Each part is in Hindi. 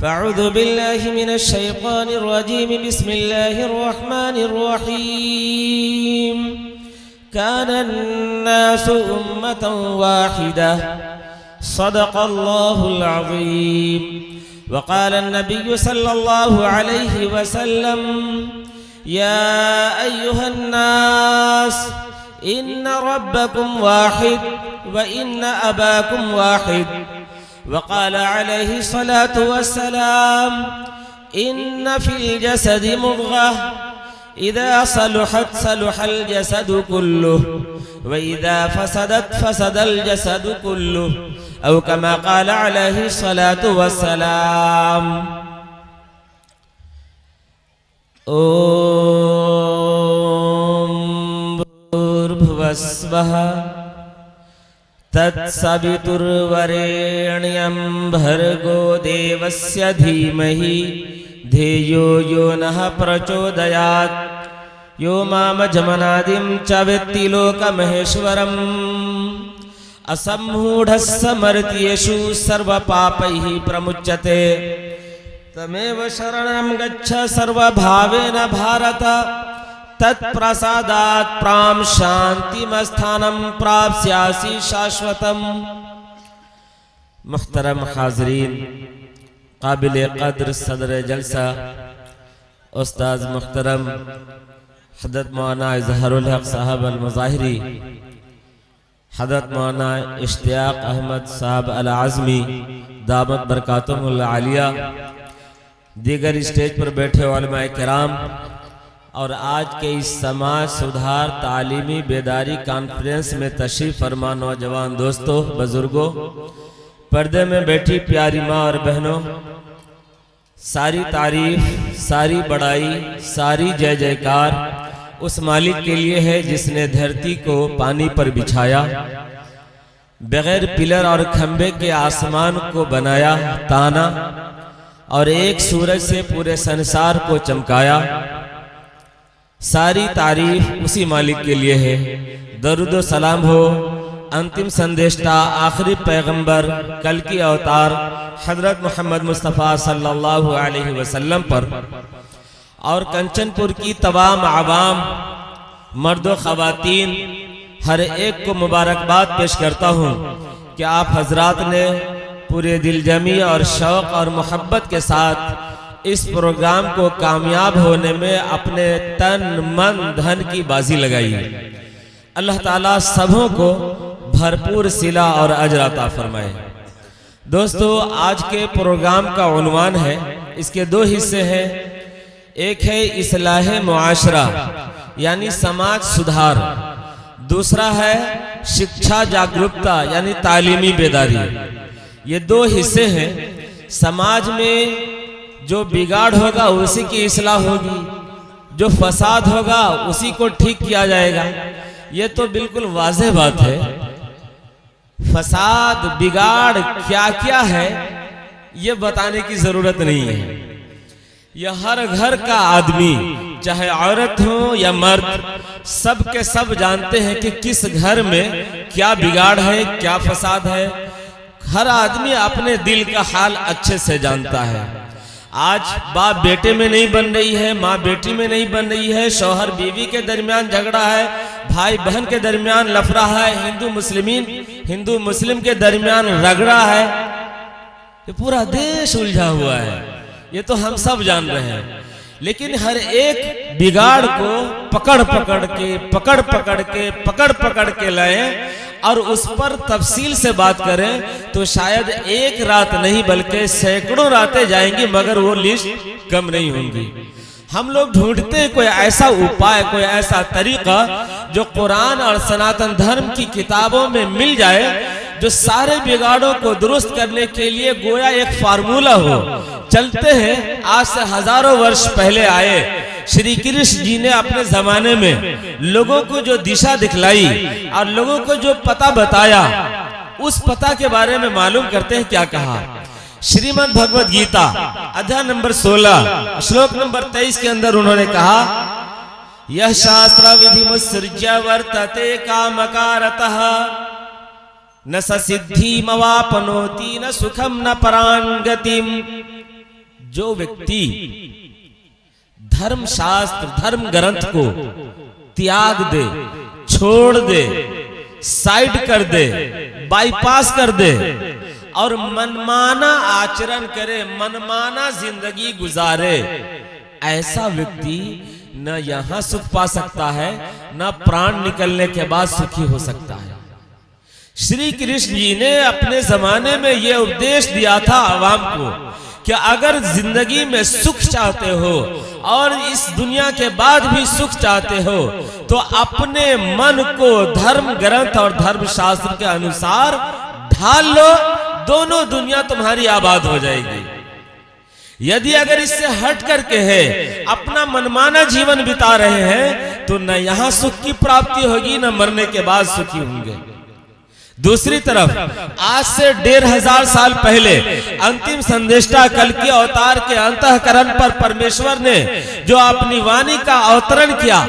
फ़अऊज़ु बिल्लाहि मिनश्शैतानिर्रजीम बिस्मिल्लाहिर्रहमानिर्रहीम कानन्नासु उम्मतन वाहिदा सदक़ल्लाहुल अज़ीम वक़ाल अन्नबिय्यु सल्लल्लाहु अलैहि वसल्लम या अय्युहन्नास इन्न रब्बकुम वाहिद व इन्न अबाकुम वाहिद वक़ाल अलैहि सलातु वस्सलाम इन्न फिल जसदि मुद्ग़ह इज़ा सलुहत सलुहल जसदु कुल्लुहु व इज़ा फसदत फसदल जसदु कुल्लुहु औ कमा क़ाल अलैहि सलातु वस्सलाम। ओम भूर्भुवस्वः तत्सवितुर्वरेण्यं भर्गो देवस्य धीमहि धियो यो नः प्रचोदयात् यो मामजमनादिं च वेत्ति लोकमहेश्वरम् असम्मूढस्समर्त्येषु सर्वपापैः प्रमुच्यते तमेव शरणं गच्छ सर्वभावेन भारत तत्प्रसादात् प्रां शान्तिमस्थानं प्राप्स्यासि शाश्वतम्। मुहतरम हाज़रीन, काबिल क़द्र सदर जलसा उस्ताद मुहतरम हज़रत मौलाना इज़हारुल हक़ साहब अल-मज़ाहिरी, हज़रत मौलाना इश्तियाक़ अहमद साहब अल-आज़मी दामत बरकातुहुल आलिया, दीगर स्टेज पर बैठे उलमाए किराम और आज के इस समाज सुधार तालीमी बेदारी कॉन्फ्रेंस में तशरीफ़ फरमा नौजवान दोस्तों, बुजुर्गों, पर्दे में बैठी प्यारी माँ और बहनों, सारी तारीफ, सारी बड़ाई, सारी जय जयकार उस मालिक के लिए है जिसने धरती को पानी पर बिछाया, बगैर पिलर और खंबे के आसमान को बनाया ताना और एक सूरज से पूरे संसार को चमकाया। सारी तारीफ उसी मालिक के लिए है। दरूद व सलाम हो अंतिम संदेशता आखिरी पैगंबर कल की अवतार हजरत मोहम्मद मुस्तफ़ा सल्लल्लाहु अलैहि वसल्लम पर और कंचनपुर की तमाम आवाम मर्द व ख़वातीन हर एक को मुबारकबाद पेश करता हूँ कि आप हजरात ने पूरे दिलजमी और शौक़ और मोहब्बत के साथ इस प्रोग्राम को कामयाब होने में अपने तन मन धन की बाजी लगाई। अल्लाह ताला सबों को भरपूर सिला और अजर अता फरमाए। दोस्तों, आज के प्रोग्राम का उन्वान है, इसके दो हिस्से हैं। एक है इस्लाह मुआशरा यानी समाज सुधार, दूसरा है शिक्षा जागरूकता यानी तालीमी बेदारी। ये दो हिस्से हैं। समाज में जो बिगाड़ होगा उसी की इस्लाह होगी, जो फसाद होगा उसी को ठीक किया जाएगा। ये तो बिल्कुल वाज़ेह बात है। फसाद बिगाड़ क्या क्या है ये बताने की जरूरत नहीं है। यह हर घर का आदमी, चाहे औरत हो या मर्द, सब के सब जानते हैं कि किस घर में क्या बिगाड़ है, क्या फसाद है। हर आदमी अपने दिल का हाल अच्छे से जानता है। आज बाप बेटे में नहीं बन रही है, माँ बेटी में नहीं बन रही है, शौहर बीवी के दरमियान झगड़ा है, भाई बहन के दरमियान लफड़ा है, हिंदू मुस्लिम के दरमियान रगड़ा है। ये पूरा देश उलझा हुआ है, ये तो हम सब जान रहे हैं। लेकिन हर एक बिगाड़ को पकड़ पकड़ के लाए और उस पर तफसील से बात करें तो शायद एक रात नहीं बल्कि सैकड़ों रातें जाएंगी, मगर वो लिस्ट कम नहीं होंगी। हम लोग ढूंढते हैं कोई ऐसा उपाय, कोई ऐसा तरीका जो कुरान और सनातन धर्म की किताबों में मिल जाए, जो सारे बिगाड़ों को दुरुस्त करने के लिए गोया एक फार्मूला हो। चलते हैं, आज से हजारों वर्ष पहले आए श्री कृष्ण जी ने अपने जमाने में लोगों को जो दिशा दिखलाई और लोगों को जो पता बताया, उस पता के बारे में मालूम करते हैं क्या कहा। श्रीमद् भगवद गीता अध्याय नंबर 16 श्लोक नंबर 23 के अंदर उन्होंने कहा, यह शास्त्र विधि मुत्सृज्य वर्तते कामकारतः न स सिद्धि मवापनोति न सुखम न परांगतिम। जो व्यक्ति धर्म शास्त्र धर्म ग्रंथ को त्याग दे, छोड़ दे, साइड कर दे, बाईपास कर दे और मनमाना आचरण करे, मनमाना जिंदगी गुजारे, ऐसा व्यक्ति न यहां सुख पा सकता है न प्राण निकलने के बाद सुखी हो सकता है। श्री कृष्ण जी ने अपने जमाने में यह उपदेश दिया था आवाम को कि अगर जिंदगी में सुख चाहते हो और इस दुनिया के बाद भी सुख चाहते हो तो अपने मन को धर्म ग्रंथ और धर्म शास्त्र के अनुसार ढाल लो, दोनों दुनिया तुम्हारी आबाद हो जाएगी। यदि अगर इससे हट करके है अपना मनमाना जीवन बिता रहे हैं तो न यहां सुख की प्राप्ति होगी न मरने के बाद सुखी होंगे। दूसरी तरफ आज से 1500 साल पहले अंतिम संदेष्टा कल्कि अवतार के अंतःकरण पर परमेश्वर ने जो अपनी वाणी का अवतरण किया,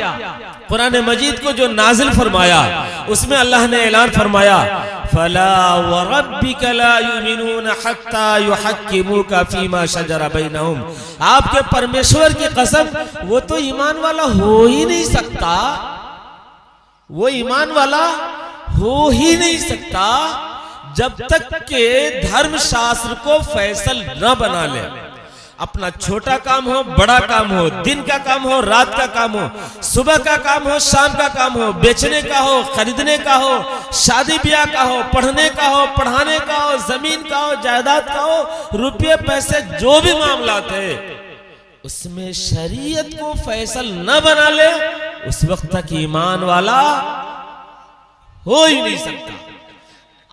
कुरान मजीद को जो नाजिल फरमाया, उसमें अल्लाह ने ऐलान फरमाया फला वरब्बिका ला युमिनून हत्ता युहक्किमूका फीमा शजरा बैनहुम। आपके परमेश्वर की कसम, वो तो ईमान वाला हो ही नहीं सकता, वो ईमान वाला हो ही नहीं सकता जब तक के धर्म शास्त्र को फैसल न बना ले। अपना छोटा काम हो, बड़ा काम हो, दिन का काम हो, रात का काम हो, सुबह का काम हो, शाम का काम हो, बेचने का हो, खरीदने का हो, शादी ब्याह का हो, पढ़ने का हो, पढ़ाने का हो, जमीन का हो, जायदाद का हो, रुपये पैसे जो भी मामला थे उसमें शरीयत को फैसल न बना ले, उस वक्त तक ईमान वाला हो ही नहीं सकता।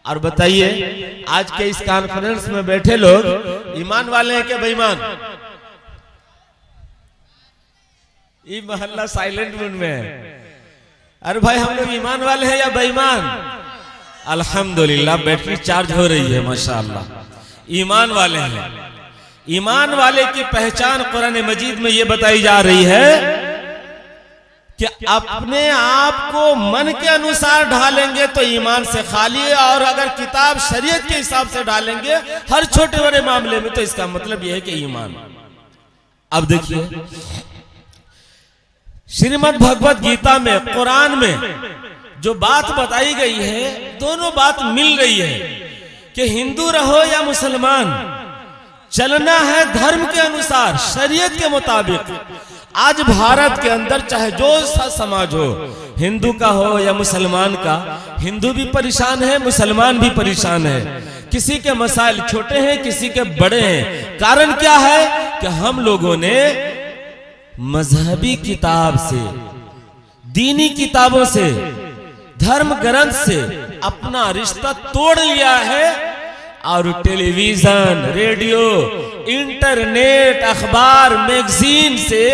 और बताइए आज के इस कॉन्फ्रेंस में बैठे लोग ईमान वाले हैं क्या बेईमान? ये मोहल्ला साइलेंट मूड में है। अरे भाई हम लोग ईमान वाले हैं या बेईमान? अल्हम्दुलिल्लाह बैटरी चार्ज हो रही है माशाअल्लाह। ईमान वाले हैं। ईमान वाले की पहचान कुरान मजीद में ये बताई जा रही है कि अपने आप को मन के अनुसार ढालेंगे तो ईमान से खाली है, और अगर किताब शरीयत के हिसाब से ढालेंगे हर छोटे बड़े मामले में तो इसका मतलब यह है कि ईमान। अब देखिए श्रीमद् भगवत गीता में, कुरान में जो बात बताई गई है, दोनों बात मिल रही है कि हिंदू रहो या मुसलमान, चलना है धर्म के अनुसार, शरीयत के मुताबिक। आज भारत के अंदर चाहे जो सा समाज हो, हिंदू का हो या मुसलमान का, हिंदू भी परेशान है, मुसलमान भी परेशान है। किसी के मसाइल छोटे हैं, किसी के बड़े हैं। कारण क्या है कि हम लोगों ने मजहबी किताब से, दीनी किताबों से, धर्म ग्रंथ से अपना रिश्ता तोड़ लिया है और टेलीविजन, रेडियो, इंटरनेट, अखबार, मैगजीन से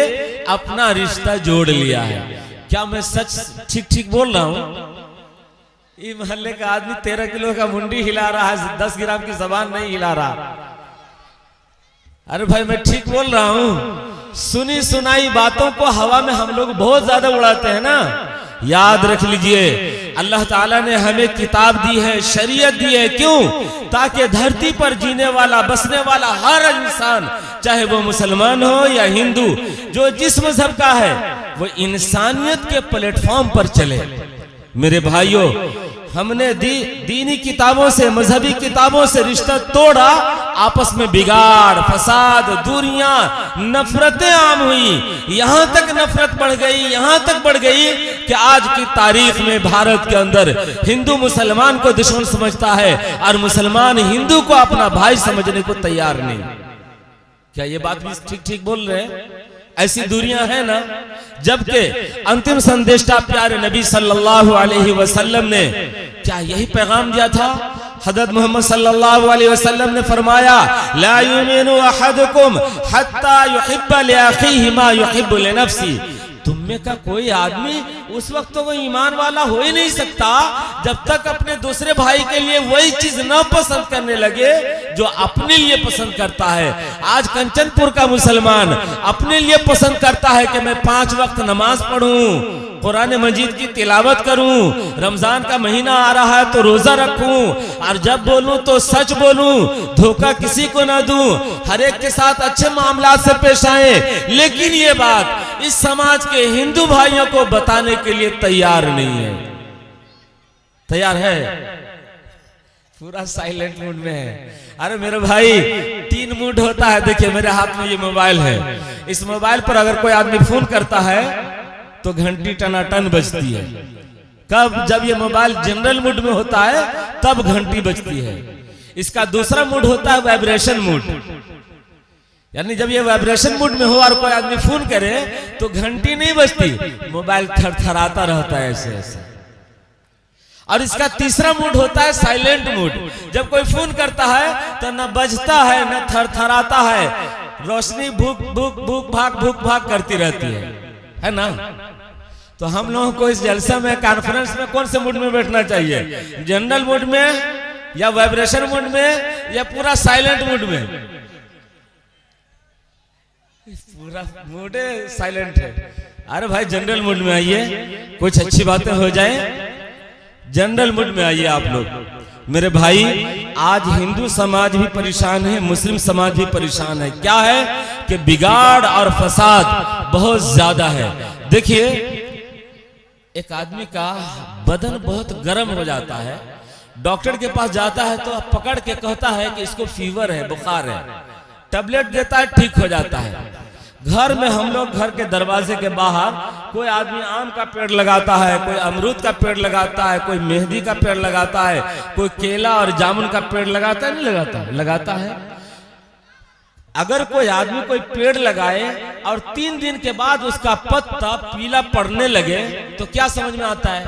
अपना रिश्ता जोड़ लिया है। क्या मैं सच ठीक ठीक बोल रहा हूं? ये मोहल्ले का आदमी 13 किलो का मुंडी हिला रहा है, 10 ग्राम की जबान नहीं हिला रहा। अरे भाई मैं ठीक बोल रहा हूं। सुनी सुनाई बातों को हवा में हम लोग बहुत ज्यादा उड़ाते हैं ना। याद रख लीजिए अल्लाह ताला ने हमें किताब दी है, शरीयत दी है। क्यों? ताकि धरती पर जीने वाला, बसने वाला हर इंसान, चाहे वो मुसलमान हो या हिंदू, जो जिस मजहब का है, वो इंसानियत के प्लेटफॉर्म पर चले। मेरे भाइयों, हमने दीनी किताबों से, मजहबी किताबों से रिश्ता तोड़ा, आपस में बिगाड़, फसाद, दूरियां, नफरतें आम हुई। यहां तक नफरत बढ़ गई, यहां तक बढ़ गई कि आज की तारीख में भारत के अंदर हिंदू मुसलमान को दुश्मन समझता है और मुसलमान हिंदू को अपना भाई समझने को तैयार नहीं। क्या ये बात भी ठीक ठीक बोल रहे हैं? ऐसी दूरियां हैं ना। जबकि अंतिम संदेष्टा प्यारे नबी सल्लल्लाहु अलैहि वसल्लम ने क्या यही पैगाम दिया था? हज़रत मोहम्मद सल्लल्लाहु अलैहि वसल्लम ने फरमाया, ला युमिनु अहदुकुम हत्ता युहिब्बा लिअखीहि मा युहिब्बु लिनफ्सी। तुम में का कोई आदमी उस वक्त तो वो ईमान वाला हो ही नहीं सकता जब तक अपने दूसरे भाई के लिए वही चीज न पसंद करने लगे जो अपने लिए पसंद करता है। आज कंचनपुर का मुसलमान अपने लिए पसंद करता है कि मैं 5 वक्त नमाज पढ़ूं, कुरान मजीद की तिलावत करूं, रमजान का महीना आ रहा है तो रोजा रखूं, और जब बोलूं तो सच बोलूं, धोखा किसी को ना दूं, हर एक के साथ अच्छे मामला से पेश आए। लेकिन ये बात इस समाज के हिंदू भाइयों को बताने के लिए तैयार नहीं है। तैयार है? पूरा साइलेंट मूड में है। अरे मेरे भाई, 3 मूड होता है। देखिए मेरे हाथ में ये मोबाइल है, इस मोबाइल पर अगर कोई आदमी फोन करता है तो घंटी टनाटन बजती है। कब? जब ये मोबाइल जनरल मूड में होता है तब घंटी बजती है। इसका दूसरा मूड होता है वाइब्रेशन मूड, यानी जब ये वाइब्रेशन मूड में हो और कोई आदमी फोन करे तो घंटी नहीं बजती, मोबाइल थरथराता रहता है ऐसे ऐसे। और इसका तीसरा मूड होता है साइलेंट मूड। जब कोई फोन करता है तो न बजता है न थरथराता है, रोशनी भूख भूख भूख भाग भूख भाग करती रहती है ना। तो हम लोगों को इस जलसा में, कॉन्फ्रेंस में कौन से मूड में बैठना चाहिए? जनरल मूड में या वाइब्रेशन मूड में या पूरा साइलेंट मूड में? पूरा मूड साइलेंट है। अरे भाई जनरल मूड में आइए, कुछ अच्छी बातें हो जाए। जनरल मूड में आइए आप लोग। मेरे भाई, आज हिंदू समाज भी परेशान है, मुस्लिम समाज भी परेशान है। क्या है कि बिगाड़ और फसाद बहुत ज्यादा है। देखिए, एक आदमी का बदन बहुत गर्म हो जाता है, डॉक्टर के पास जाता है तो पकड़ के कहता है कि इसको फीवर है, बुखार है, टैबलेट देता है, ठीक हो जाता है। घर में हम लोग घर के दरवाजे के बाहर कोई आदमी आम का पेड़ लगाता है, कोई अमरूद का पेड़ लगाता है, कोई मेहंदी का पेड़ लगाता है, कोई केला और जामुन का पेड़ लगाता है, नहीं लगाता है? लगाता है। अगर कोई आदमी कोई पेड़ लगाए और 3 दिन के बाद उसका पत्ता पीला पड़ने लगे तो क्या समझ में आता है?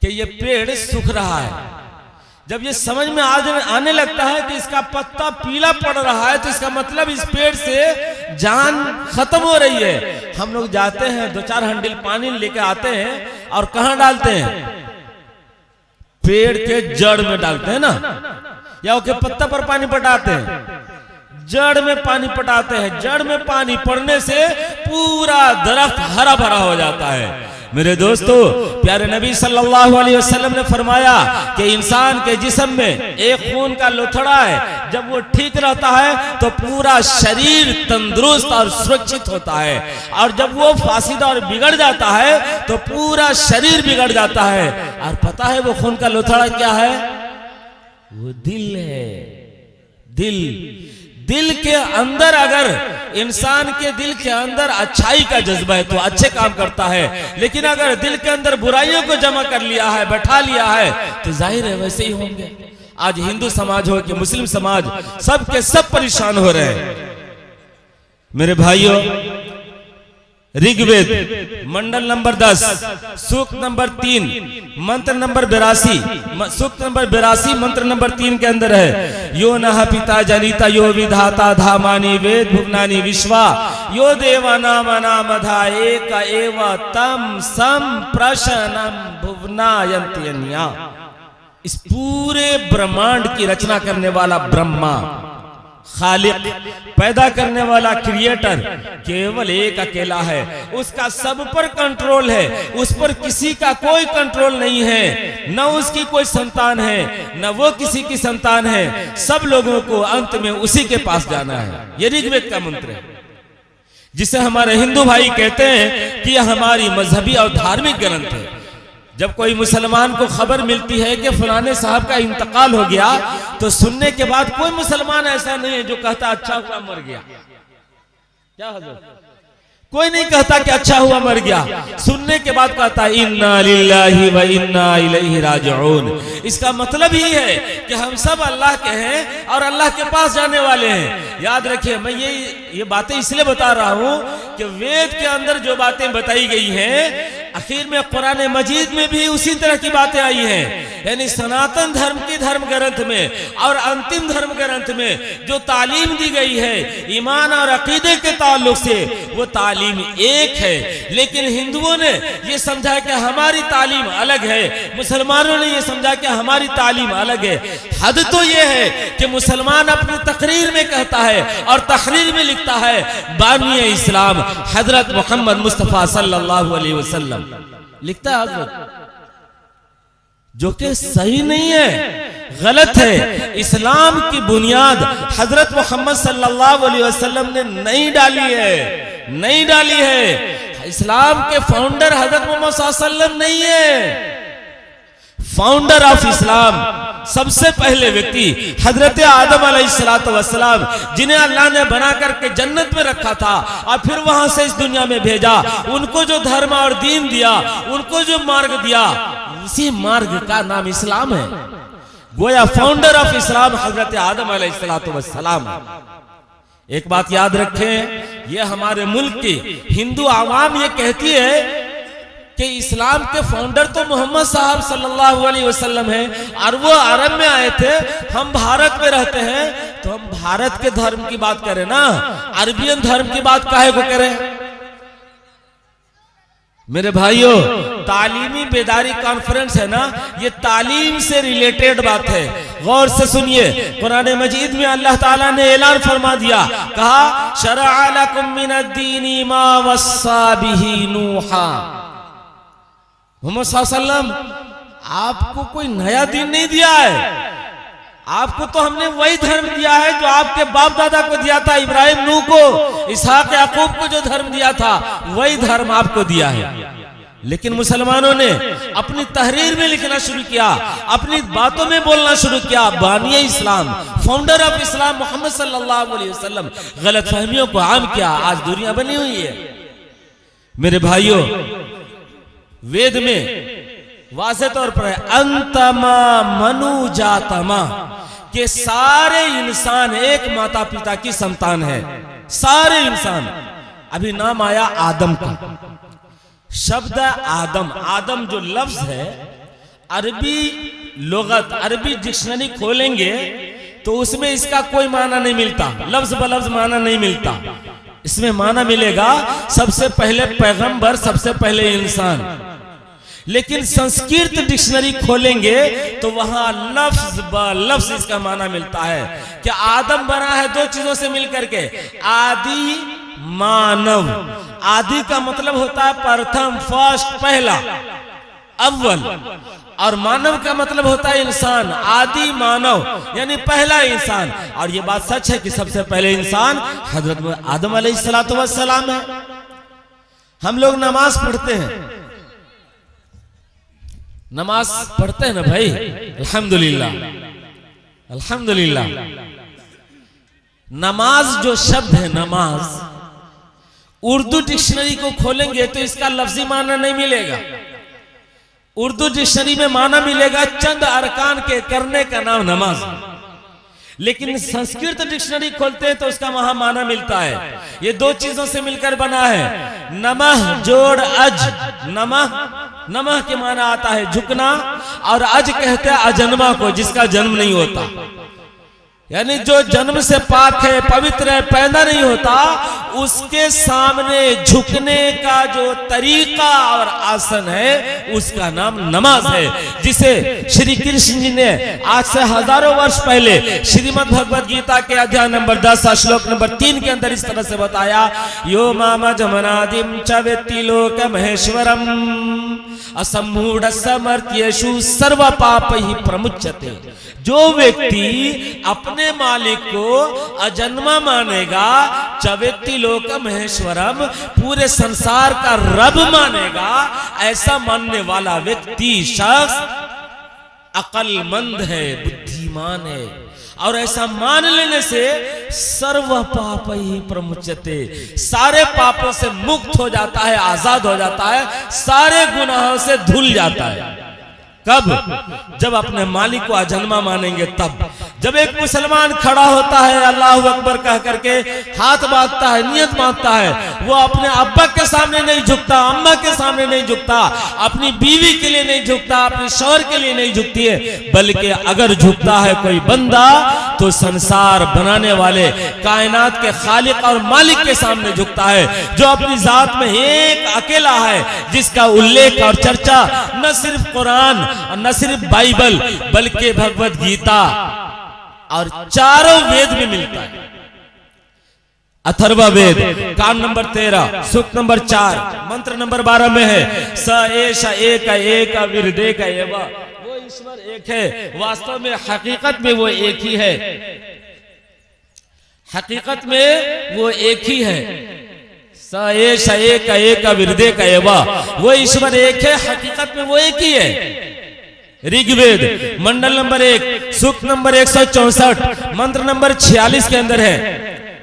कि ये पेड़ सूख रहा है। जब ये समझ में आने लगता है कि इसका पत्ता पीला पड़ रहा है तो इसका मतलब इस पेड़ से जान खत्म हो रही है। हम लोग जाते हैं, 2-4 हंडिल पानी लेके आते हैं और कहां डालते हैं? पेड़ के जड़ में डालते हैं ना, या उसके पत्ता पर पानी पटाते हैं? जड़ में पानी पटाते हैं। जड़ में पानी पड़ने से पूरा दरख्त हरा भरा हो जाता है। मेरे दोस्तों, प्यारे नबी सल्लल्लाहु अलैहि वसल्लम ने फरमाया कि इंसान के जिस्म में एक खून का लोथड़ा है, जब वो ठीक रहता है तो पूरा शरीर तंदुरुस्त और सुरक्षित होता है, और जब वो फासीदा और बिगड़ जाता है तो पूरा शरीर बिगड़ जाता है। और पता है वो खून का लोथड़ा क्या है? वो दिल है। दिल के अंदर, अगर इंसान के दिल के अंदर अच्छाई का जज्बा है तो अच्छे काम करता है, लेकिन अगर दिल के अंदर बुराइयों को जमा कर लिया है, बैठा लिया है, तो जाहिर है वैसे ही होंगे। आज हिंदू समाज हो कि मुस्लिम समाज, सब के सब परेशान हो रहे हैं। मेरे भाइयों, ऋग्वेद मंडल नंबर 10 सूक्त नंबर 3 मंत्र नंबर 82, सूक्त नंबर 82 मंत्र नंबर 3 के अंदर है, यो नः पिता जनिता यो विधाता धामानि वेद भुवनानि विश्वा यो देवानामनामधा एक एव तम सम प्रशनम भुवनायन्ति अन्या। इस पूरे ब्रह्मांड की रचना करने वाला ब्रह्मा, खालिक, पैदा करने वाला क्रिएटर केवल एक अकेला है। उसका सब पर कंट्रोल है, उस पर किसी का कोई कंट्रोल नहीं है। न उसकी कोई संतान है, न वो किसी की संतान है। सब लोगों को अंत में उसी के पास जाना है। ये ऋग्वेद का मंत्र है, जिसे हमारे हिंदू भाई कहते हैं कि यह हमारी मजहबी और धार्मिक ग्रंथ है। जब कोई मुसलमान को खबर मिलती है कि फलाने साहब का इंतकाल हो गया, तो सुनने के बाद कोई मुसलमान ऐसा नहीं है जो कहता अच्छा हुआ मर गया। क्या हज़रत? कोई नहीं कहता कि अच्छा हुआ मर गया। सुनने के बाद कहता है इन्ना लिल्लाहि व इन्ना इलैहि राजिऊन। इसका मतलब ही है कि हम सब अल्लाह के हैं और अल्लाह के पास जाने वाले हैं। याद रखिए, मैं ये बातें इसलिए बता रहा हूं कि वेद के अंदर जो बातें बताई गई हैं, आखिर में कुरान मजीद में भी उसी तरह की बातें आई हैं। यानी सनातन धर्म की धर्म ग्रंथ में और अंतिम धर्म ग्रंथ में जो तालीम दी गई है ईमान और अकीदे के ताल्लुक से, वो तालीम एक है। लेकिन हिंदुओं ने ये समझा कि हमारी तालीम अलग है, मुसलमानों ने ये समझा कि हमारी तालीम अलग है। हद तो ये है कि मुसलमान अपनी तकरीर में कहता है और तहरीर में लिखता है बानी इस्लाम हजरत मोहम्मद मुस्तफा सल्लल्लाहु अलैहि वसल्लम लिखता है हजरत, जो कि सही नहीं है, गलत है। इस्लाम की बुनियाद हजरत मोहम्मद सल्लल्लाहु अलैहि वसल्लम ने नहीं डाली है, नहीं डाली है। इस्लाम के फाउंडर हजरत मोहम्मद सल्लल्लाहु अलैहि वसल्लम नहीं है। फाउंडर ऑफ इस्लाम सबसे पहले व्यक्ति हजरत आदम अलैहिस्सलातु वस्सलाम, जिन्हें अल्लाह ने बना करके जन्नत में रखा था और फिर वहां से इस दुनिया में भेजा, उनको जो धर्म और दीन दिया, उनको जो मार्ग दिया, उसी मार्ग का नाम इस्लाम है। गोया फाउंडर ऑफ इस्लाम हजरत आदम अलैहिस्सलातु वस्सलाम। एक बात याद रखें, यह हमारे मुल्क की हिंदू आवाम ये कहती है कि इस्लाम के फाउंडर तो मोहम्मद साहब सल्लल्लाहु अलैहि वसल्लम हैं और वो अरब में आए थे, हम भारत में रहते हैं, तो हम भारत के धर्म की बात करें ना, अरबियन धर्म की बात काहे को करें। मेरे भाइयों, तालीमी बेदारी कॉन्फ्रेंस है ना, ये तालीम से रिलेटेड बात है। गौर से सुनिए, कुरान मजीद में अल्लाह ताला ने ऐलान फरमा दिया, कहा शरअ लकुम मिनद्दीनी मा वस्सा बिही नूहा। मोहम्मद सल्लल्लाहु अलैहि वसल्लम आपको कोई नया दीन नहीं दिया है, आपको तो हमने वही धर्म दिया है जो आपके बाप दादा को दिया था, इब्राहिम नूह को, इसहाक याकूब को जो धर्म दिया था, वही धर्म आपको दिया है। लेकिन मुसलमानों ने अपनी तहरीर में लिखना शुरू किया, अपनी बातों में बोलना शुरू किया बानिए इस्लाम, फाउंडर ऑफ इस्लाम मोहम्मद सल्लल्लाहु अलैहि वसल्लम। गलत फहमियों को आम किया, आज दुनिया बनी हुई है। मेरे भाइयों, वेद में वाज़े तौर पर है अंतमा मनुजातमा, के सारे इंसान एक माता पिता की संतान है, सारे इंसान। अभी नाम आया आदम का, शब्द आदम, आदम जो लफ्ज है, अरबी लुगत, अरबी डिक्शनरी खोलेंगे तो उसमें इसका कोई माना नहीं मिलता, लफ्ज ब लफ्ज माना नहीं मिलता। इसमें माना मिलेगा सबसे पहले पैगंबर, सबसे पहले इंसान। लेकिन संस्कृत डिक्शनरी खोलेंगे तो वहां लफ्ज ब लफ्ज इसका माना मिलता है कि आदम बना है दो चीजों से मिलकर के, आदि मानव। आदि का मतलब होता है प्रथम, फर्स्ट, पहला, अव्वल, और मानव का मतलब होता है इंसान, आदि मानव यानी पहला इंसान। और ये बात सच है कि सबसे पहले इंसान हजरत आदम अलैहिस्सलातु वस्सलाम है। हम लोग नमाज पढ़ते हैं, नमाज पढ़ते हैं ना भाई, अल्हम्दुलिल्लाह, अल्हम्दुलिल्लाह। नमाज जो शब्द है नमाज, उर्दू डिक्शनरी को खोलेंगे तो इसका लफ्जी माना नहीं मिलेगा। उर्दू डिक्शनरी में माना मिलेगा चंद अरकान के करने का नाम नमाज। लेकिन संस्कृत डिक्शनरी खोलते हैं तो उसका वहां माना मिलता है, ये दो चीजों से मिलकर बना है, नमः जोड़ अज। नमः, नमः के माना आता है झुकना, और अज कहते हैं अजन्मा को, जिसका जन्म नहीं होता, यानी जो जन्म से पाक है, पवित्र है, पैदा नहीं होता, उसके सामने झुकने का जो तरीका और आसन है उसका नाम नमाज है, जिसे श्री कृष्ण जी ने आज से हजारों वर्ष पहले श्रीमद् भगवद गीता के अध्याय नंबर 10 श्लोक नंबर 3 के अंदर इस तरह से बताया, यो मामा जमनादिम च वेत्ति लोक महेश्वरम असमूढ़ समर्थ्येषु सर्व पाप ही प्रमुच्यते। जो व्यक्ति अपने मालिक को अजन्मा मानेगा, चवेत्ति लोक महेश्वरम, पूरे संसार का रब मानेगा, ऐसा मानने वाला व्यक्ति शख्स अक्लमंद है, बुद्धिमान है। और ऐसा मान लेने से सर्व पाप ही प्रमुच्यते, सारे पापों से मुक्त हो जाता है, आजाद हो जाता है, सारे गुनाहों से धुल जाता है। कब? जब अपने मालिक को अजन्मा मानेंगे तब। जब एक मुसलमान खड़ा होता है अल्लाह अकबर कह करके हाथ बांधता है, नियत बांधता है, वो अपने अब्बा के सामने नहीं झुकता, अम्मा के सामने नहीं झुकता, अपनी बीवी के लिए नहीं झुकता, अपने शौहर के लिए नहीं झुकती है, बल्कि अगर झुकता है कोई बंदा तो संसार बनाने वाले कायनात के खालिक और मालिक के सामने झुकता है, जो अपनी जात में एक अकेला है, जिसका उल्लेख और चर्चा न सिर्फ कुरान न सिर्फ बाइबल बल्कि भगवत गीता और चारों वेद में मिलता है। अथर्वा वेद कांड नंबर 13 सूक्त नंबर 4 मंत्र नंबर 12 में है, स एष एक विरदे का एवा, वो ईश्वर एक है, वास्तव में हकीकत में वो एक ही है, हकीकत में वो एक ही है। स एष एक विरदे का एवा, वो ईश्वर एक है, हकीकत में वो एक ही है। ऋग्वेद मंडल नंबर 1 सूक्त नंबर 164 मंत्र नंबर 46 के अंदर है,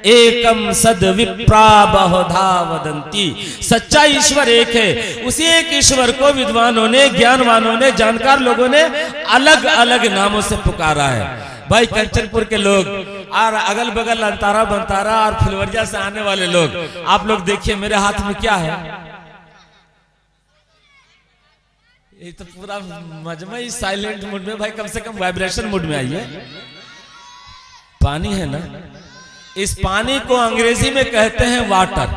एकम सद विप्रा बहुधा वदंती, सच्चा ईश्वर एक है। उसी एक ईश्वर को विद्वानों ने, ज्ञानवानों ने, जानकार लोगों ने अलग अलग नामों से पुकारा है। भाई कंचनपुर के लोग और अगल बगल अंतारा बंतारा और फुलवरिया से आने वाले लोग, आप लोग देखिए मेरे हाथ में क्या है, ये तो पूरा मजमा ही साइलेंट मूड में, भाई कम से कम वाइब्रेशन मूड में आइए। पानी है ना, इस पानी को अंग्रेजी में कहते हैं वाटर,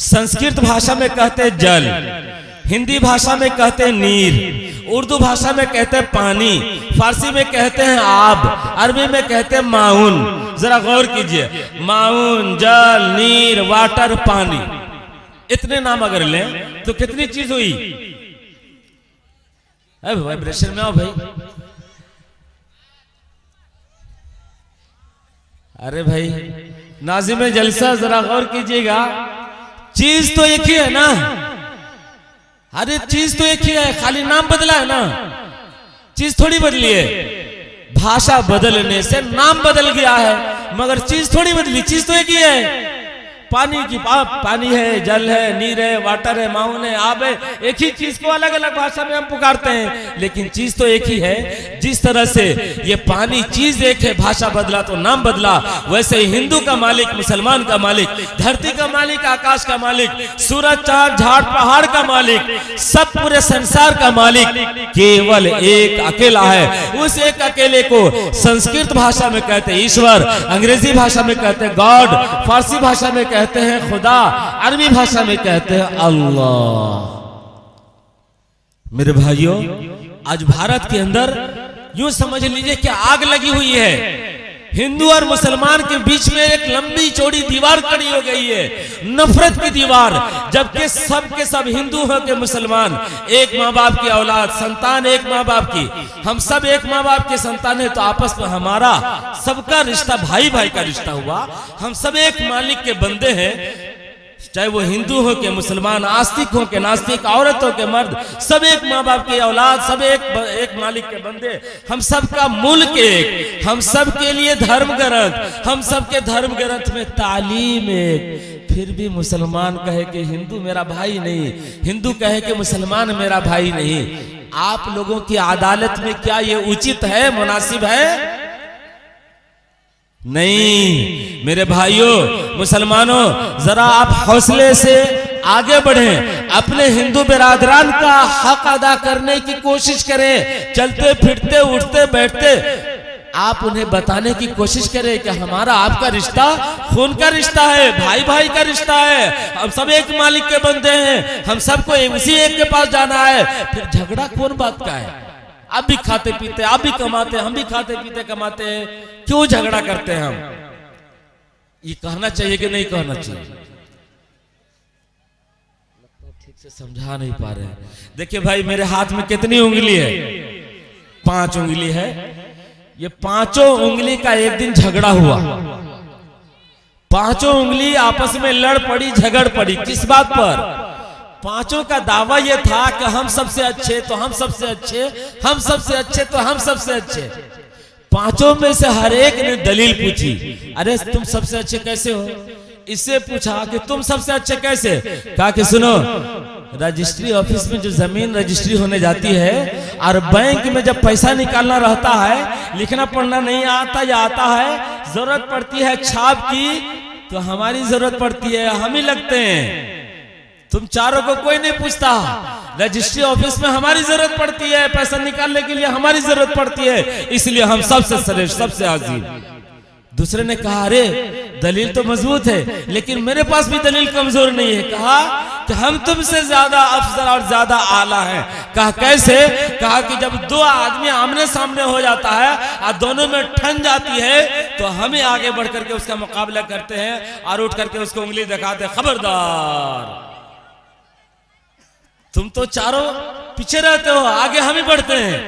संस्कृत भाषा में कहते हैं जल, हिंदी भाषा में कहते हैं नीर, उर्दू भाषा में कहते हैं पानी, फारसी में कहते हैं आब, अरबी में कहते हैं माउन। जरा गौर कीजिए, माउन, जल, नीर, वाटर, पानी, इतने नाम अगर लें तो कितनी चीज हुई। अब वाइब्रेशन में आओ भाई। अरे भाई नाज़िम जलसा जरा गौर कीजिएगा, चीज तो एक ही है ना, अरे चीज तो एक ही है, खाली नाम बदला है ना, चीज थोड़ी बदली है। भाषा बदलने से नाम बदल गया है, मगर चीज थोड़ी बदली, चीज तो एक ही है। पानी की पानी है, जल है, नीर है, वाटर है, माउन है, आब है, एक ही चीज को अलग अलग भाषा में हम पुकारते हैं, लेकिन चीज तो एक ही है। जिस तरह से ये पानी चीज एक है, भाषा बदला तो नाम बदला, वैसे ही हिंदू का मालिक, मुसलमान का मालिक, धरती का मालिक, आकाश का मालिक, सूरज, चांद, झाड़, पहाड़ का मालिक, सब पूरे संसार का मालिक केवल एक अकेला है। उस एक अकेले को संस्कृत भाषा में कहते हैं ईश्वर, अंग्रेजी भाषा में कहते हैं गॉड, फारसी भाषा में कहते हैं खुदा, अरबी भाषा में कहते हैं अल्लाह। मेरे भाइयों, आज भारत के अंदर यूं समझ लीजिए कि आग लगी हुई है। हिंदू और मुसलमान के बीच में एक लंबी चौड़ी दीवार खड़ी हो गई है, नफरत की दीवार। जबकि सब के सब हिंदू हो के मुसलमान, एक माँ बाप की औलाद, संतान एक माँ बाप की, हम सब एक माँ बाप के संतान है, तो आपस में हमारा सबका रिश्ता भाई भाई का रिश्ता हुआ। हम सब एक मालिक के बंदे हैं, चाहे वो हिंदू हो के मुसलमान, आस्तिक हो के नास्तिक, औरत हो के मर्द, सब एक माँ बाप की औलाद, सब एक मालिक के बंदे। हम सब का मुल्क एक, हम सब के लिए धर्म ग्रंथ, हम सब के धर्म ग्रंथ में तालीम एक। फिर भी मुसलमान कहे कि हिंदू मेरा भाई नहीं, हिंदू कहे कि मुसलमान मेरा भाई नहीं। आप लोगों की अदालत में क्या ये उचित है, मुनासिब है? नहीं। मेरे भाइयों मुसलमानों, जरा आप हौसले से आगे बढ़ें, अपने हिंदू बिरादरान का हक अदा करने की कोशिश करें। चलते फिरते उठते बैठते आप उन्हें बताने की कोशिश करें कि हमारा आपका रिश्ता खून का रिश्ता है, भाई भाई का रिश्ता है, हम सब एक मालिक के बंदे हैं, हम सबको उसी एक के पास जाना है। फिर झगड़ा कौन बात का है? आप भी खाते पीते, आप भी कमाते, हम भी खाते पीते कमाते हैं, क्यों झगड़ा करते हैं हम? ये कहना चाहिए कि नहीं कहना चाहिए? ठीक से समझा नहीं पा रहे। देखिए भाई, मेरे हाथ में कितनी उंगली है? 5 उंगली है। ये 5 उंगली का एक दिन झगड़ा हुआ, 5 उंगली आपस में लड़ पड़ी, झगड़ पड़ी। किस बात पर? 5 का दावा यह था कि हम सबसे अच्छे तो हम सबसे अच्छे, हम सबसे अच्छे तो हम सबसे अच्छे। 5 में से हर एक ने दलील पूछी, अरे तुम सबसे अच्छे कैसे हो? इससे पूछा कि तुम सबसे अच्छे कैसे? कहा कि सुनो, रजिस्ट्री ऑफिस में जो जमीन रजिस्ट्री होने जाती है और बैंक में जब पैसा निकालना रहता है, लिखना पढ़ना नहीं आता या आता है, जरूरत पड़ती है छाप की, तो हमारी जरूरत पड़ती है, हम ही लगते हैं। तुम चारों को कोई नहीं पूछता। रजिस्ट्री ऑफिस में हमारी जरूरत पड़ती है, पैसा निकालने के लिए हमारी जरूरत पड़ती है, इसलिए हम सबसे श्रेष्ठ, सबसे अजीम। दूसरे ने कहा, अरे दलील तो मजबूत है, लेकिन मेरे पास भी दलील कमजोर नहीं है। कहा कि हम तुमसे ज्यादा अफजल और ज्यादा आला हैं। कहा कैसे? कहा कि जब दो आदमी आमने सामने हो जाता है और दोनों में ठन जाती है, तो हमें आगे बढ़ करके उसका मुकाबला करते हैं और उठ करके उसको उंगली दिखाते हैं, खबरदार तुम तो चारों पीछे रहते हो, आगे हम ही बढ़ते हैं,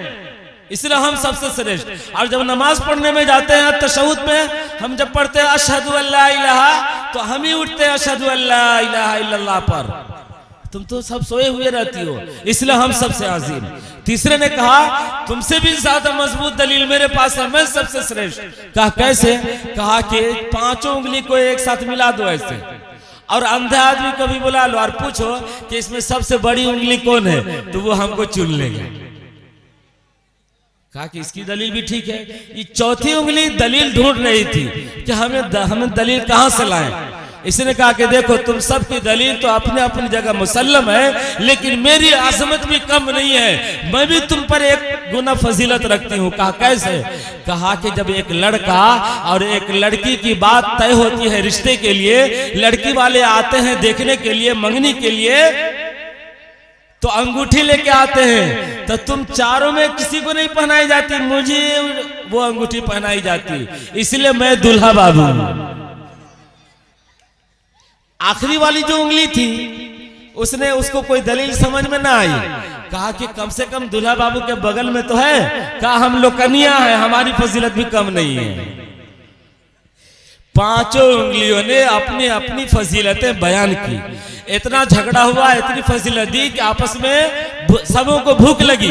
इसलिए हम सबसे श्रेष्ठ। और जब नमाज पढ़ने में जाते हैं, तशहुद में हम जब पढ़ते हैं अशहदु अल्ला इलाहा, तो हम ही उठते हैं अशहदु अल्ला इलाहा इल्लल्लाह पर। तुम तो सब सोए हुए रहती हो, इसलिए हम सबसे अजीम। तीसरे ने कहा, तुमसे भी ज्यादा मजबूत दलील मेरे पास है, मैं सबसे श्रेष्ठ। कहा कैसे? कहा कि 5 उंगली को एक साथ मिला दो ऐसे, और अंधे आदमी को भी बुला लो और पूछो कि इसमें सबसे बड़ी उंगली कौन है, तो वो हमको चुन लेंगे। कहा कि इसकी दलील भी ठीक है। ये चौथी उंगली दलील ढूंढ रही थी कि हमें दलील कहां से लाएं। इसने कहा कि देखो, तुम सबकी दलील तो अपने अपनी जगह मुसल्लम है, लेकिन मेरी आजमत भी कम नहीं है, मैं भी तुम पर एक गुना फजीलत रखती हूँ। कहा कैसे? कहा कि जब एक लड़का और एक लड़की की बात तय होती है रिश्ते के लिए, लड़की वाले आते हैं देखने के लिए, मंगनी के लिए, तो अंगूठी लेके आते हैं, तो तुम चारों में किसी को नहीं पहनाई जाती, मुझे वो अंगूठी पहनाई जाती, इसलिए मैं दूल्हा बाबू हूं। आखिरी वाली जो उंगली थी, उसको कोई दलील समझ में ना आई। कहा कि कम से कम दूल्हा बाबू के बगल में तो है। कहा हम लोग कन्या है, हमारी फजीलत भी कम नहीं है। 5 उंगलियों ने अपनी अपनी फजीलतें बयान की। इतना झगड़ा हुआ, इतनी फजीलत दी कि आपस में सबों को भूख लगी।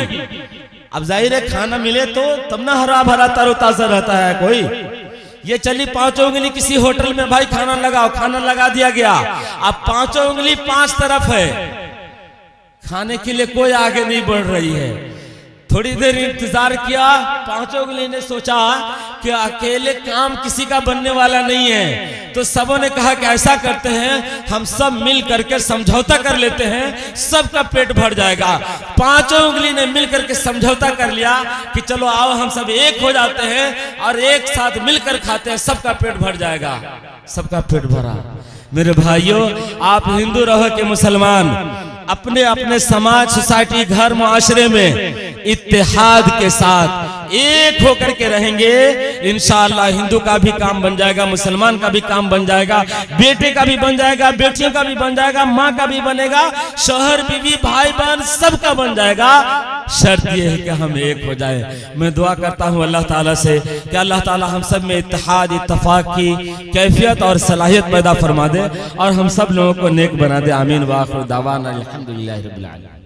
अब जाहिर है खाना मिले तो तब ना हरा भरा तरोताजा रहता है कोई। ये चली 5 उंगली किसी होटल में, भाई खाना लगाओ, खाना लगा दिया गया। अब 5 उंगली 5 तरफ है, खाने के लिए कोई आगे नहीं बढ़ रही है। थोड़ी देर इंतजार किया, 5 उंगली ने सोचा कि अकेले काम किसी का बनने वाला नहीं है, तो सबों ने कहा कि ऐसा करते हैं, हम सब मिल करके समझौता कर लेते हैं, सबका पेट भर जाएगा। 5 उंगली ने मिल करके समझौता कर लिया कि चलो आओ हम सब एक हो जाते हैं और एक साथ मिलकर खाते हैं, सबका पेट भर जाएगा। सबका पेट भरा। मेरे भाइयों, आप हिंदू रहो कि मुसलमान, अपने अपने समाज, सोसाइटी, घर, मुआशरे में इत्तेहाद के साथ एक होकर के रहेंगे, इंशाअल्लाह हिंदू का भी काम बन जाएगा, मुसलमान का भी काम बन जाएगा, बेटे का भी बन जाएगा, बेटियों का भी बन जाएगा, माँ का भी बनेगा, शोहर, बीवी, भाई बहन सबका बन जाएगा। शर्त यह है कि हम एक हो जाए। मैं दुआ करता हूँ अल्लाह ताला से कि अल्लाह ताला हम सब में इत्तेहाद, इत्तफाक की कैफियत और सलाहियत पैदा फरमा दे और हम सब लोगों को नेक बना दे। आमीन। व आखिर दावाना अल्हम्दुलिल्लाहि रब्बिल आलमीन।